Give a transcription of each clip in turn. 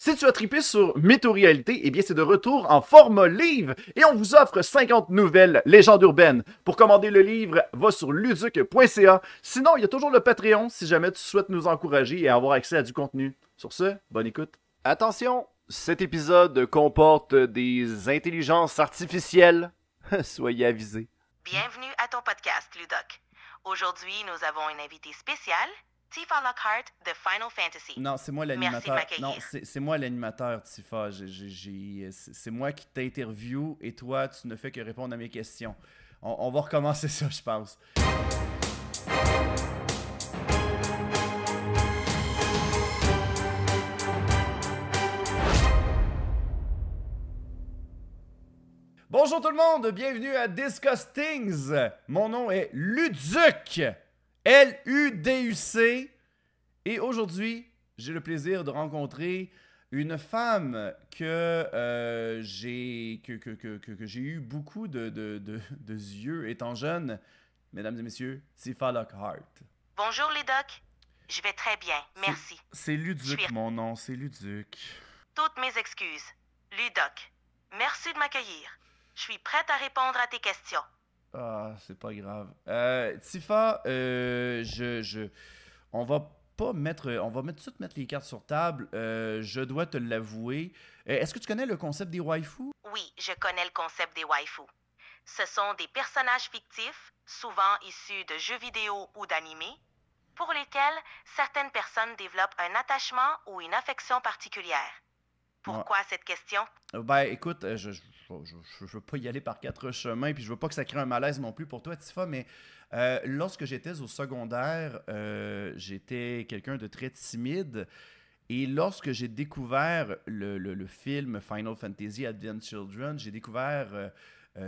Si tu as trippé sur Mytho-réalité, eh bien c'est de retour en format livre et on vous offre 50 nouvelles légendes urbaines. Pour commander le livre, va sur luduc.ca. Sinon, il y a toujours le Patreon si jamais tu souhaites nous encourager et avoir accès à du contenu. Sur ce, bonne écoute. Attention, cet épisode comporte des intelligences artificielles. Soyez avisés. Bienvenue à ton podcast, Ludoc. Aujourd'hui, nous avons une invitée spéciale, Tifa Lockhart de Final Fantasy. Non, c'est moi Merci de l'animateur. m'accueillir. Non, c'est moi l'animateur, Tifa. C'est moi qui t'interview et toi, tu ne fais que répondre à mes questions. On va recommencer ça, je pense. Bonjour tout le monde, bienvenue à Discuss Things. Mon nom est Luduc, L-U-D-U-C. Et aujourd'hui, j'ai le plaisir de rencontrer une femme que j'ai eu beaucoup de yeux étant jeune. Mesdames et messieurs, Tifa Lockhart. Bonjour, Ludoc. Je vais très bien, merci. C'est Luduc, Je suis- mon nom, c'est Luduc. Toutes mes excuses. Ludoc, merci de m'accueillir. Je suis prête à répondre à tes questions. Ah, c'est pas grave. Tifa, on va tout de suite mettre les cartes sur table. Je dois te l'avouer. Est-ce que tu connais le concept des waifus? Oui, je connais le concept des waifus. Ce sont des personnages fictifs, souvent issus de jeux vidéo ou d'animés, pour lesquels certaines personnes développent un attachement ou une affection particulière. Pourquoi cette question? Ben, écoute, je veux pas y aller par quatre chemins, puis je veux pas que ça crée un malaise non plus pour toi, Tifa, mais lorsque j'étais au secondaire, j'étais quelqu'un de très timide. Et lorsque j'ai découvert le film Final Fantasy Advent Children, j'ai découvert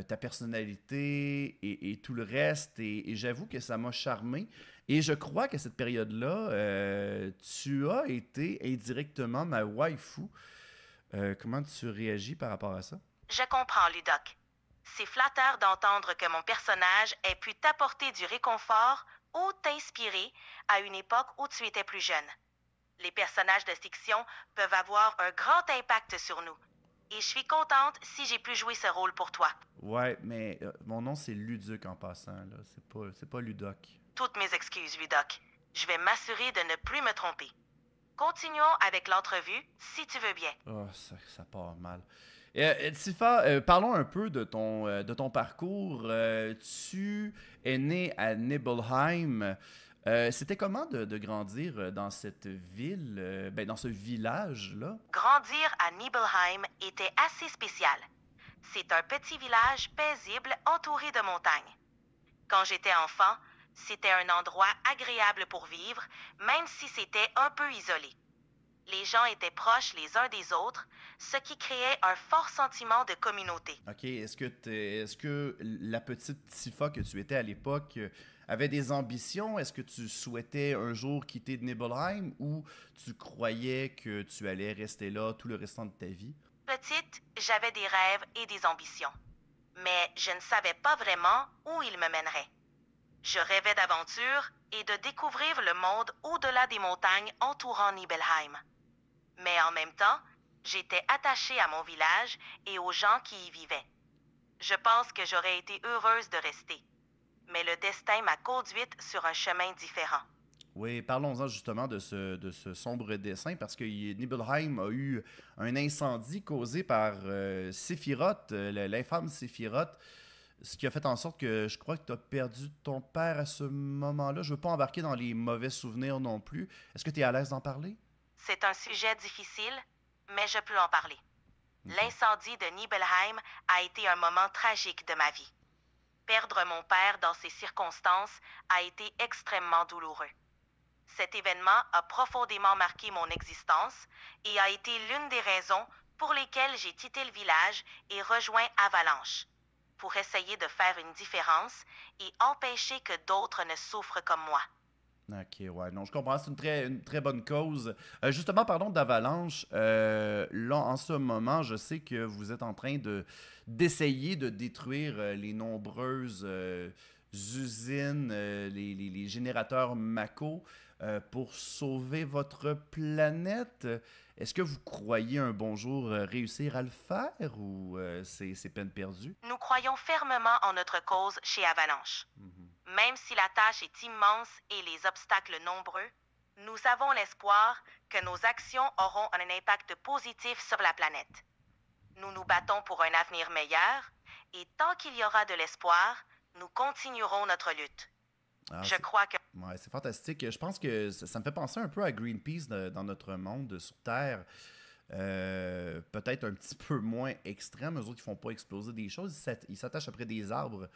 ta personnalité et tout le reste, et j'avoue que ça m'a charmé. Et je crois qu'à cette période-là, tu as été indirectement ma waifu. Comment tu réagis par rapport à ça? Je comprends, Ludoc. C'est flatteur d'entendre que mon personnage ait pu t'apporter du réconfort ou t'inspirer à une époque où tu étais plus jeune. Les personnages de fiction peuvent avoir un grand impact sur nous. Et je suis contente si j'ai pu jouer ce rôle pour toi. Ouais, mais mon nom c'est Luduc en passant, là. C'est pas Ludoc. Toutes mes excuses, Ludoc. Je vais m'assurer de ne plus me tromper. Continuons avec l'entrevue, si tu veux bien. Oh, ça part mal. Tifa, parlons un peu de ton parcours. Tu es né à Nibelheim. C'était comment de grandir dans cette ville, dans ce village-là? Grandir à Nibelheim était assez spécial. C'est un petit village paisible entouré de montagnes. Quand j'étais enfant, c'était un endroit agréable pour vivre, même si c'était un peu isolé. Les gens étaient proches les uns des autres, ce qui créait un fort sentiment de communauté. OK, est-ce que la petite Tifa que tu étais à l'époque avait des ambitions? Est-ce que tu souhaitais un jour quitter Nibelheim ou tu croyais que tu allais rester là tout le restant de ta vie? Petite, j'avais des rêves et des ambitions. Mais je ne savais pas vraiment où ils me mèneraient. Je rêvais d'aventure et de découvrir le monde au-delà des montagnes entourant Nibelheim. Mais en même temps, j'étais attachée à mon village et aux gens qui y vivaient. Je pense que j'aurais été heureuse de rester. Mais le destin m'a conduite sur un chemin différent. Oui, parlons-en justement de ce sombre dessin parce que Nibelheim a eu un incendie causé par Sephiroth, l'infâme Sephiroth, ce qui a fait en sorte que je crois que tu as perdu ton père à ce moment-là. Je ne veux pas embarquer dans les mauvais souvenirs non plus. Est-ce que tu es à l'aise d'en parler? C'est un sujet difficile, mais je peux en parler. Ok. L'incendie de Nibelheim a été un moment tragique de ma vie. Perdre mon père dans ces circonstances a été extrêmement douloureux. Cet événement a profondément marqué mon existence et a été l'une des raisons pour lesquelles j'ai quitté le village et rejoint Avalanche, pour essayer de faire une différence et empêcher que d'autres ne souffrent comme moi. Ok, ouais, non, je comprends, c'est une très bonne cause. Justement, parlons d'Avalanche. Là, en ce moment, je sais que vous êtes en train d'essayer de détruire les nombreuses usines, les générateurs Mako pour sauver votre planète. Est-ce que vous croyez un bon jour réussir à le faire ou c'est peine perdue? Nous croyons fermement en notre cause chez Avalanche. Mhm. Même si la tâche est immense et les obstacles nombreux, nous avons l'espoir que nos actions auront un impact positif sur la planète. Nous nous battons pour un avenir meilleur et tant qu'il y aura de l'espoir, nous continuerons notre lutte. Ah, Je crois que... ouais, c'est fantastique. Je pense que ça me fait penser un peu à Greenpeace dans notre monde sur Terre. Peut-être un petit peu moins extrême. Eux autres, ils font pas exploser des choses. Ils s'attachent après des arbres.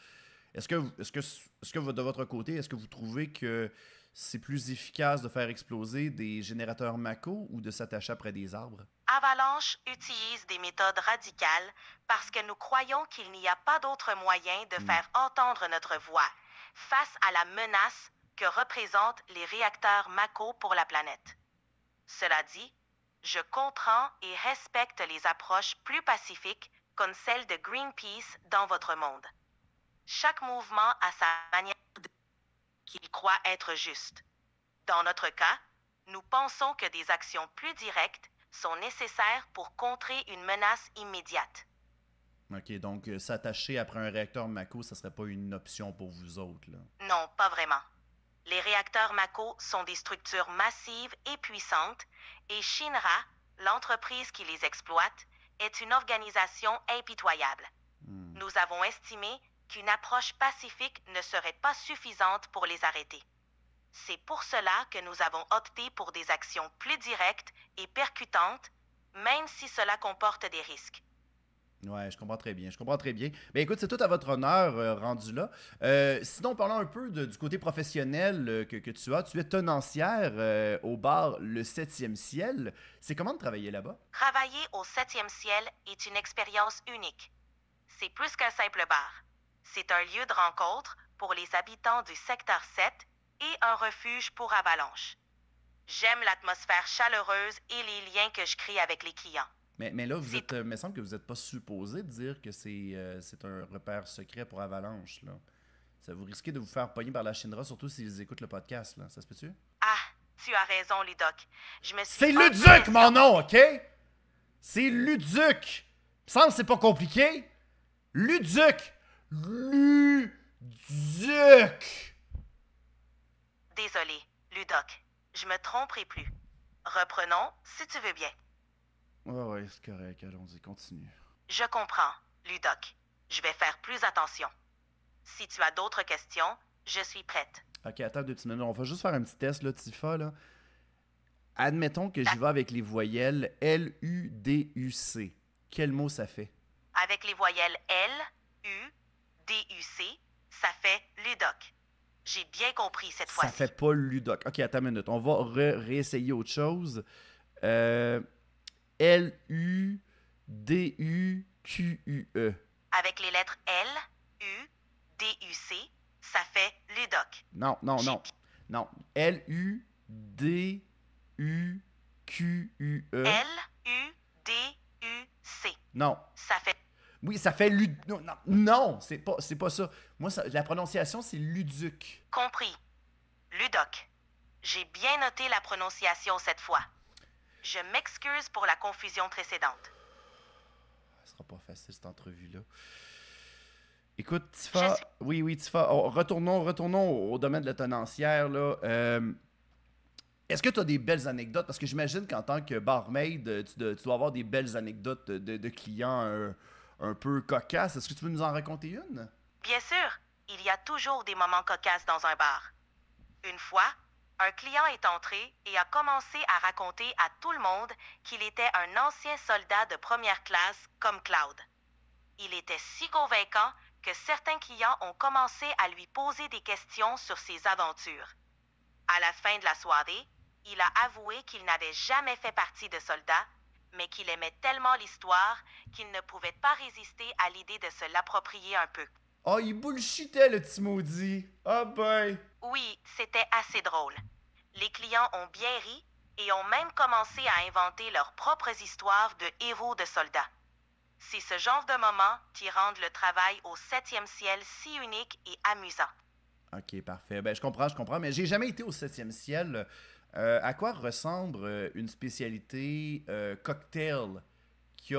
Est-ce que de votre côté, est-ce que vous trouvez que c'est plus efficace de faire exploser des générateurs Mako ou de s'attacher après des arbres? Avalanche utilise des méthodes radicales parce que nous croyons qu'il n'y a pas d'autre moyen de faire entendre notre voix face à la menace que représentent les réacteurs Mako pour la planète. Cela dit, je comprends et respecte les approches plus pacifiques comme celle de Greenpeace dans votre monde. Chaque mouvement a sa manière qu'il croit être juste. Dans notre cas, nous pensons que des actions plus directes sont nécessaires pour contrer une menace immédiate. OK, donc s'attacher après un réacteur Mako, ça serait pas une option pour vous autres, là. Non, pas vraiment. Les réacteurs Mako sont des structures massives et puissantes et Shinra, l'entreprise qui les exploite, est une organisation impitoyable. Nous avons estimé qu'une approche pacifique ne serait pas suffisante pour les arrêter. C'est pour cela que nous avons opté pour des actions plus directes et percutantes, même si cela comporte des risques. Ouais, je comprends très bien. Je comprends très bien. Ben écoute, c'est tout à votre honneur rendu là. Sinon, parlons un peu du côté professionnel que tu as. Tu es tenancière au bar Le 7e Ciel. C'est comment de travailler là-bas? Travailler au 7e ciel est une expérience unique. C'est plus qu'un simple bar. C'est un lieu de rencontre pour les habitants du secteur 7 et un refuge pour Avalanche. J'aime l'atmosphère chaleureuse et les liens que je crée avec les clients. Mais là, il me semble que vous n'êtes pas supposé de dire que c'est un repère secret pour Avalanche, là. Ça vous risquez de vous faire pogner par la Shinra, surtout s'ils écoutent le podcast, là. Ça se peut-tu? Ah, tu as raison, Ludoc. Je me suis C'est un peu Luduc, laissée- mon nom, OK? C'est Luduc. Il me semble que c'est pas compliqué. Luduc. Luduc. Désolé, Ludoc. Je me tromperai plus. Reprenons, si tu veux bien. Ouais, c'est correct. Allons-y, continue. Je comprends, Ludoc. Je vais faire plus attention. Si tu as d'autres questions, je suis prête. OK, attends 2 petites minutes. On va juste faire un petit test, là, Tifa, là. Admettons que j'y vais avec les voyelles L-U-D-U-C. Quel mot ça fait? Avec les voyelles L, U, D, U, C, ça fait Ludoc. J'ai bien compris cette Ça fois-ci. fait pas Ludoc. OK, attends une minute. On va réessayer autre chose. L-U-D-U-Q-U-E. Avec les lettres L, U, D, U, C, ça fait Ludoc. Non. Non. L-U-D-U-Q-U-E. L, U, D, U, C. Non. Ça fait... Oui, ça fait Non, c'est pas ça. Moi, la prononciation, c'est Luduc. Compris. Ludoc. J'ai bien noté la prononciation cette fois. Je m'excuse pour la confusion précédente. Ce sera pas facile, cette entrevue-là. Écoute, Tifa... Oui, Tifa, retournons au domaine de la tenancière, là. Est-ce que tu as des belles anecdotes? Parce que j'imagine qu'en tant que barmaid, tu dois avoir des belles anecdotes de clients un peu cocasses. Est-ce que tu veux nous en raconter une? Bien sûr, il y a toujours des moments cocasses dans un bar. Une fois, un client est entré et a commencé à raconter à tout le monde qu'il était un ancien soldat de première classe comme Cloud. Il était si convaincant que certains clients ont commencé à lui poser des questions sur ses aventures. À la fin de la soirée, il a avoué qu'il n'avait jamais fait partie de soldats, mais qu'il aimait tellement l'histoire qu'il ne pouvait pas résister à l'idée de se l'approprier un peu. Oh, il bullshitait, le petit maudit. Ah ben. Oui, c'était assez drôle. Les clients ont bien ri et ont même commencé à inventer leurs propres histoires de héros de soldats. C'est ce genre de moments qui rendent le travail au 7e ciel si unique et amusant. OK, parfait. Ben, je comprends, mais j'ai jamais été au 7e ciel. À quoi ressemble une spécialité cocktail qui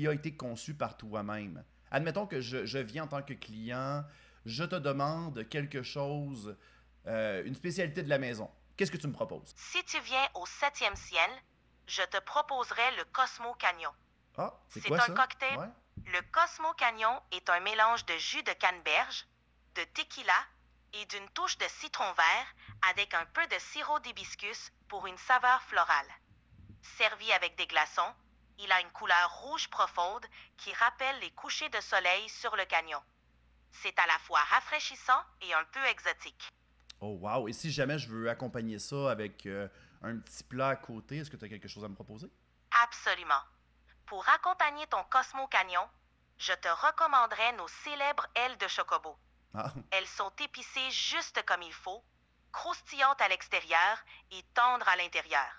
a été conçue par toi-même? Admettons que je viens en tant que client, je te demande quelque chose, une spécialité de la maison. Qu'est-ce que tu me proposes? Si tu viens au septième ciel, je te proposerai le Cosmo Canyon. Ah, c'est C'est quoi un ça? cocktail. Ouais. Le Cosmo Canyon est un mélange de jus de canneberge, de tequila et d'une touche de citron vert avec un peu de sirop d'hibiscus pour une saveur florale. Servi avec des glaçons, il a une couleur rouge profonde qui rappelle les couchers de soleil sur le canyon. C'est à la fois rafraîchissant et un peu exotique. Oh wow! Et si jamais je veux accompagner ça avec un petit plat à côté, est-ce que tu as quelque chose à me proposer? Absolument. Pour accompagner ton Cosmo Canyon, je te recommanderais nos célèbres ailes de chocobo. Ah, Elles sont épicées juste comme il faut, croustillantes à l'extérieur et tendres à l'intérieur.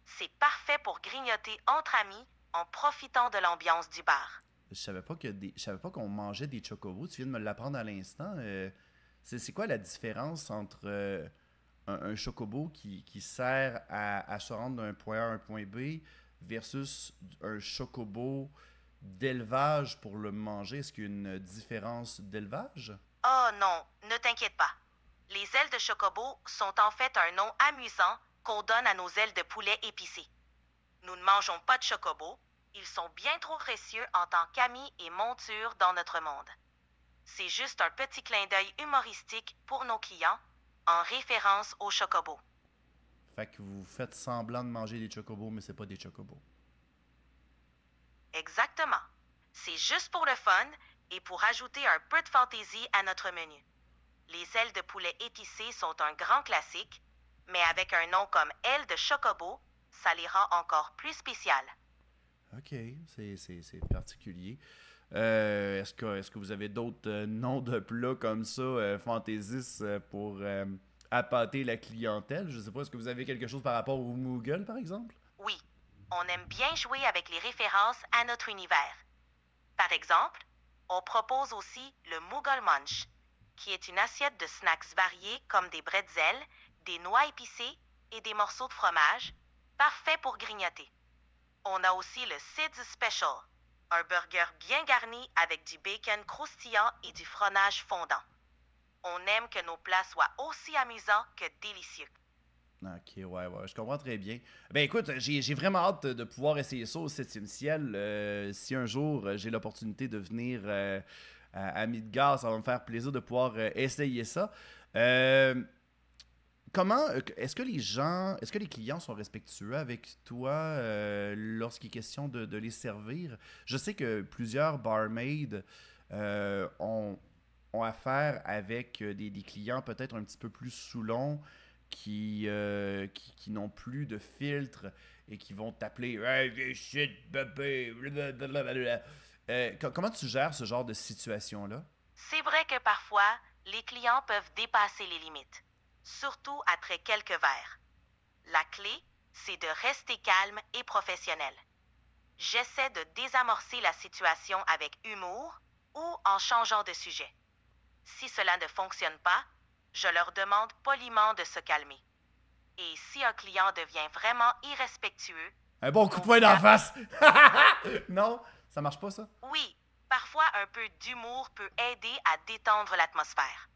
C'est parfait pour grignoter entre amis en profitant de l'ambiance du bar. je savais pas qu'on mangeait des chocobos. Tu viens de me l'apprendre à l'instant. C'est quoi la différence entre un chocobo qui sert à se rendre d'un point A à un point B versus un chocobo d'élevage pour le manger? Est-ce qu'il y a une différence d'élevage? Oh non, ne t'inquiète pas. Les ailes de chocobo sont en fait un nom amusant qu'on donne à nos ailes de poulet épicées. Nous ne mangeons pas de chocobo, ils sont bien trop précieux en tant qu'amis et monture dans notre monde. C'est juste un petit clin d'œil humoristique pour nos clients en référence au chocobo. Fait que vous faites semblant de manger des chocobos, mais c'est pas des chocobos. Exactement. C'est juste pour le fun et pour ajouter un peu de fantaisie à notre menu. Les ailes de poulet épicées sont un grand classique, mais avec un nom comme ailes de chocobo, ça les rend encore plus spéciales. OK, c'est particulier. Est-ce que vous avez d'autres noms de plats comme ça, fantaisistes, pour appâter la clientèle? Je sais pas, est-ce que vous avez quelque chose par rapport au Moogle, par exemple? Oui, on aime bien jouer avec les références à notre univers. Par exemple, on propose aussi le Moogle Munch, qui est une assiette de snacks variés comme des bretzels, des noix épicées et des morceaux de fromage, parfait pour grignoter. On a aussi le Sid's Special, un burger bien garni avec du bacon croustillant et du fromage fondant. On aime que nos plats soient aussi amusants que délicieux. Ok, ouais, je comprends très bien. Ben écoute, j'ai vraiment hâte de pouvoir essayer ça au septième ciel. Si un jour j'ai l'opportunité de venir à Midgard, ça va me faire plaisir de pouvoir essayer ça. Euh, est-ce que les clients sont respectueux avec toi lorsqu'il est question de les servir? Je sais que plusieurs barmaids ont affaire avec des clients peut-être un petit peu plus saoulants qui n'ont plus de filtre et qui vont t'appeler Hey, shit, bébé. Blablabla. Comment tu gères ce genre de situation-là? C'est vrai que parfois, les clients peuvent dépasser les limites, surtout après quelques verres. La clé, c'est de rester calme et professionnel. J'essaie de désamorcer la situation avec humour ou en changeant de sujet. Si cela ne fonctionne pas, je leur demande poliment de se calmer. Et si un client devient vraiment irrespectueux, Un bon coup de on poing d'en tape. face! Non, ça marche pas ça? Oui, parfois un peu d'humour peut aider à détendre l'atmosphère.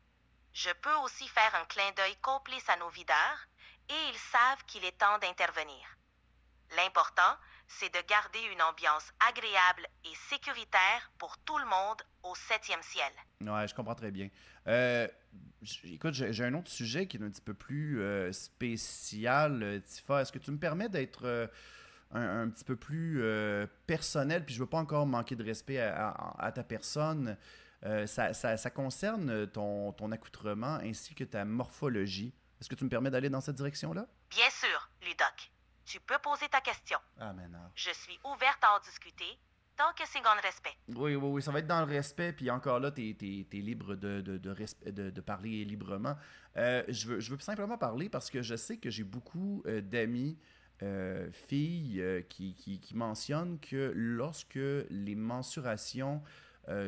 Je peux aussi faire un clin d'œil complice à nos videurs et ils savent qu'il est temps d'intervenir. L'important, c'est de garder une ambiance agréable et sécuritaire pour tout le monde au septième ciel. Ouais, je comprends très bien. Euh, Écoute, j'ai un autre sujet qui est un petit peu plus spécial, Tifa. Est-ce que tu me permets d'être un petit peu plus personnel, puis je veux pas encore manquer de respect à ta personne. Ça concerne ton accoutrement ainsi que ta morphologie. Est-ce que tu me permets d'aller dans cette direction-là? Bien sûr, Ludoc, tu peux poser ta question. Ah, mais non. Je suis ouverte à en discuter tant que c'est dans le respect. Oui, ça va être dans le respect, puis encore là, t'es libre de parler librement. Je veux simplement parler parce que je sais que j'ai beaucoup d'amis, filles, qui mentionnent que lorsque les mensurations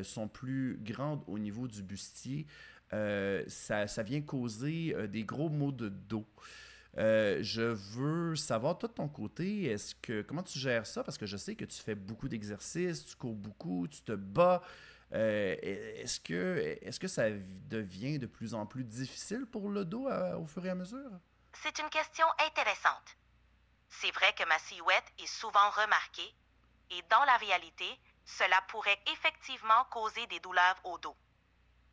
sont plus grandes au niveau du bustier, ça vient causer des gros maux de dos. Je veux savoir, toi, de ton côté, comment tu gères ça? Parce que je sais que tu fais beaucoup d'exercices, tu cours beaucoup, tu te bats. Est-ce que ça devient de plus en plus difficile pour le dos au fur et à mesure? C'est une question intéressante. C'est vrai que ma silhouette est souvent remarquée et dans la réalité, cela pourrait effectivement causer des douleurs au dos.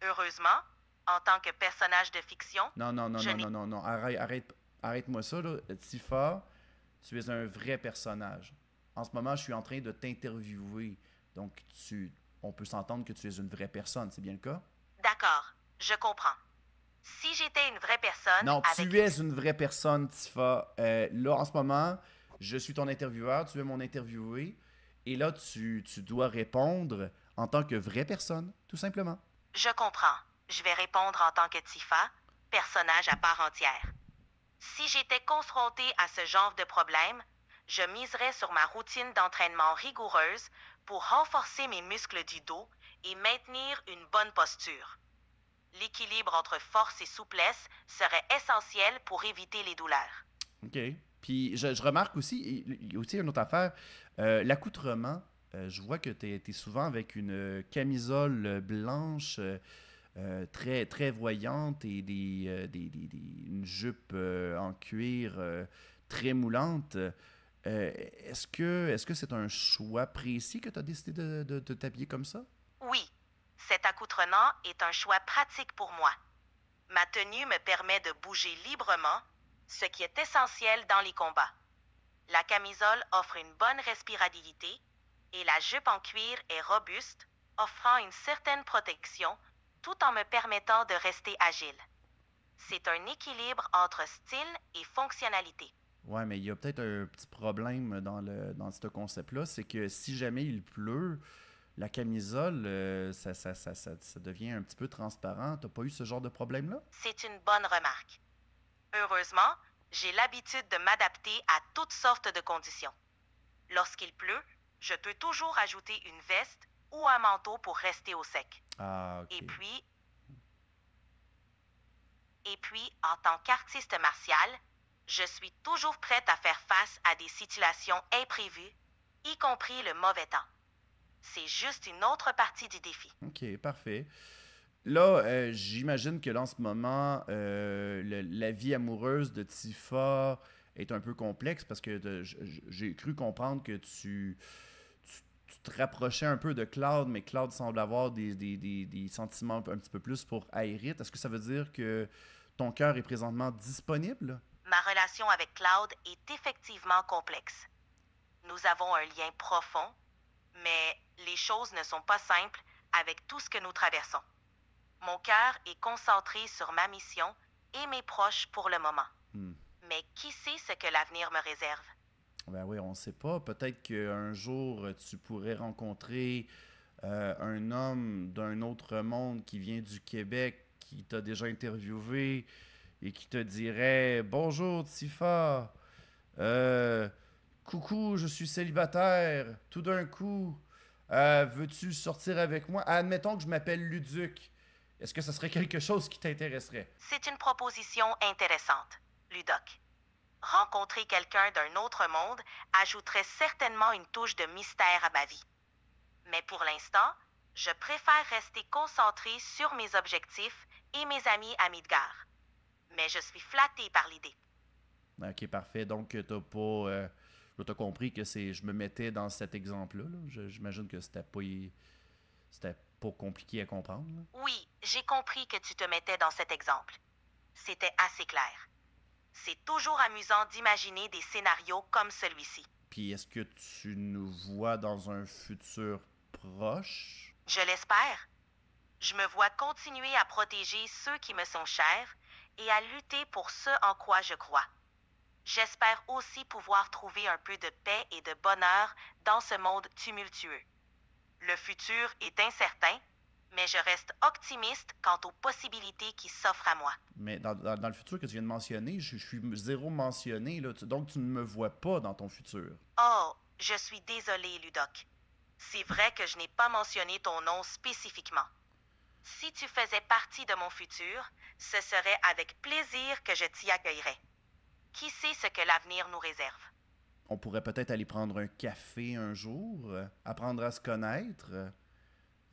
Heureusement, en tant que personnage de fiction, Non, non, non, je non, n'ai... non, non, non. Arrête-moi ça, là. Tifa, tu es un vrai personnage. En ce moment, je suis en train de t'interviewer. Donc, on peut s'entendre que tu es une vraie personne, c'est bien le cas? D'accord, je comprends. Si j'étais une vraie personne Non, avec tu es une vraie personne, Tifa. Là, en ce moment, je suis ton intervieweur, tu es mon interviewé. Et là, tu dois répondre en tant que vraie personne, tout simplement. Je comprends. Je vais répondre en tant que Tifa, personnage à part entière. Si j'étais confrontée à ce genre de problème, je miserais sur ma routine d'entraînement rigoureuse pour renforcer mes muscles du dos et maintenir une bonne posture. L'équilibre entre force et souplesse serait essentiel pour éviter les douleurs. OK. Puis je remarque aussi, il y a aussi une autre affaire, l'accoutrement. Je vois que tu es souvent avec une camisole blanche très, très voyante et une jupe en cuir très moulante. Est-ce que c'est un choix précis que tu as décidé de t'habiller comme ça? Oui, cet accoutrement est un choix pratique pour moi. Ma tenue me permet de bouger librement, ce qui est essentiel dans les combats. La camisole offre une bonne respirabilité et la jupe en cuir est robuste, offrant une certaine protection tout en me permettant de rester agile. C'est un équilibre entre style et fonctionnalité. Ouais, mais il y a peut-être un petit problème dans ce concept-là, c'est que si jamais il pleut, la camisole, ça devient un petit peu transparent. T'as pas eu ce genre de problème-là? C'est une bonne remarque. Heureusement, j'ai l'habitude de m'adapter à toutes sortes de conditions. Lorsqu'il pleut, je peux toujours ajouter une veste ou un manteau pour rester au sec. Ah, Et ok. puis, en tant qu'artiste martial, je suis toujours prête à faire face à des situations imprévues, y compris le mauvais temps. C'est juste une autre partie du défi. Ok, parfait. Là, j'imagine que là, en ce moment, la vie amoureuse de Tifa est un peu complexe parce que j'ai cru comprendre que tu te rapprochais un peu de Cloud, mais Cloud semble avoir des sentiments un petit peu plus pour Aerith. Est-ce que ça veut dire que ton cœur est présentement disponible? Ma relation avec Cloud est effectivement complexe. Nous avons un lien profond, mais les choses ne sont pas simples avec tout ce que nous traversons. Mon cœur est concentré sur ma mission et mes proches pour le moment. Hmm. Mais qui sait ce que l'avenir me réserve? Ben oui, on ne sait pas. Peut-être qu'un jour, tu pourrais rencontrer un homme d'un autre monde qui vient du Québec, qui t'a déjà interviewé et qui te dirait Bonjour Tifa, Euh, coucou, je suis célibataire. Tout d'un coup, veux-tu sortir avec moi? Admettons que je m'appelle Luduc. Est-ce que ce serait quelque chose qui t'intéresserait? C'est une proposition intéressante, Ludoc. Rencontrer quelqu'un d'un autre monde ajouterait certainement une touche de mystère à ma vie. Mais pour l'instant, je préfère rester concentrée sur mes objectifs et mes amis à Midgard. Mais je suis flattée par l'idée. Ok, parfait. Donc, t'as compris que je me mettais dans cet exemple-là. Là. J'imagine que c'était pas compliqué à comprendre. Là. Oui, j'ai compris que tu te mettais dans cet exemple. C'était assez clair. C'est toujours amusant d'imaginer des scénarios comme celui-ci. Puis, est-ce que tu nous vois dans un futur proche? Je l'espère. Je me vois continuer à protéger ceux qui me sont chers et à lutter pour ce en quoi je crois. J'espère aussi pouvoir trouver un peu de paix et de bonheur dans ce monde tumultueux. Le futur est incertain, mais je reste optimiste quant aux possibilités qui s'offrent à moi. Mais dans le futur que tu viens de mentionner, je suis zéro mentionné. Là. Donc, tu ne me vois pas dans ton futur. Oh, je suis désolée, Ludoc. C'est vrai que je n'ai pas mentionné ton nom spécifiquement. Si tu faisais partie de mon futur, ce serait avec plaisir que je t'y accueillerais. Qui sait ce que l'avenir nous réserve? On pourrait peut-être aller prendre un café un jour, apprendre à se connaître.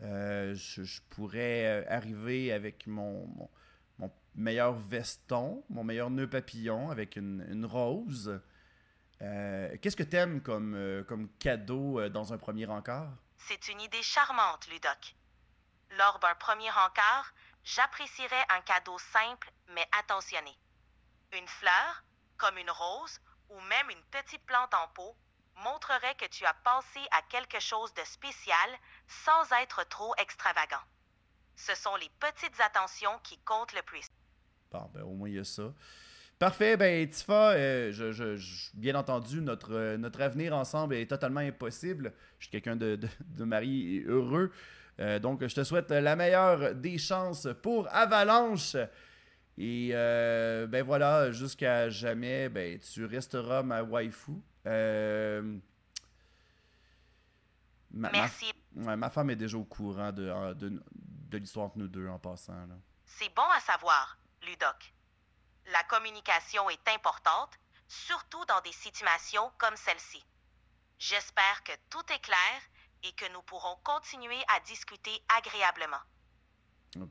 Je pourrais arriver avec mon meilleur veston, mon meilleur nœud papillon avec une rose. Qu'est-ce que t'aimes comme cadeau dans un premier encart? C'est une idée charmante, Ludoc. Lors d'un premier encart, j'apprécierais un cadeau simple mais attentionné. Une fleur, comme une rose, ou même une petite plante en pot, montrerait que tu as pensé à quelque chose de spécial sans être trop extravagant. Ce sont les petites attentions qui comptent le plus. Bon, ben au moins il y a ça. Parfait, ben Tifa, bien entendu, notre avenir ensemble est totalement impossible. Je suis quelqu'un de marié et heureux. Donc, je te souhaite la meilleure des chances pour Avalanche. Et ben voilà, jusqu'à jamais, ben tu resteras ma waifu. Merci. Ouais, ma femme est déjà au courant de l'histoire entre nous deux en passant, là. C'est bon à savoir, Ludoc. La communication est importante, surtout dans des situations comme celle-ci. J'espère que tout est clair et que nous pourrons continuer à discuter agréablement.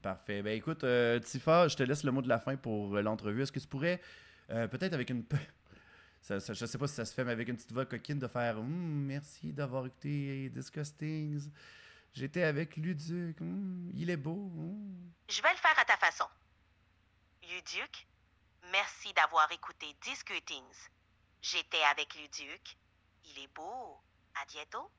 Parfait. Ben écoute, Tifa, je te laisse le mot de la fin pour l'entrevue. Est-ce que tu pourrais, peut-être avec une... je sais pas si ça se fait, mais avec une petite voix coquine, de faire merci d'avoir écouté Disgustings. J'étais avec Luduc. Il est beau. Je vais le faire à ta façon. Luduc, merci d'avoir écouté Discutings. J'étais avec Luduc. Il est beau. À bientôt.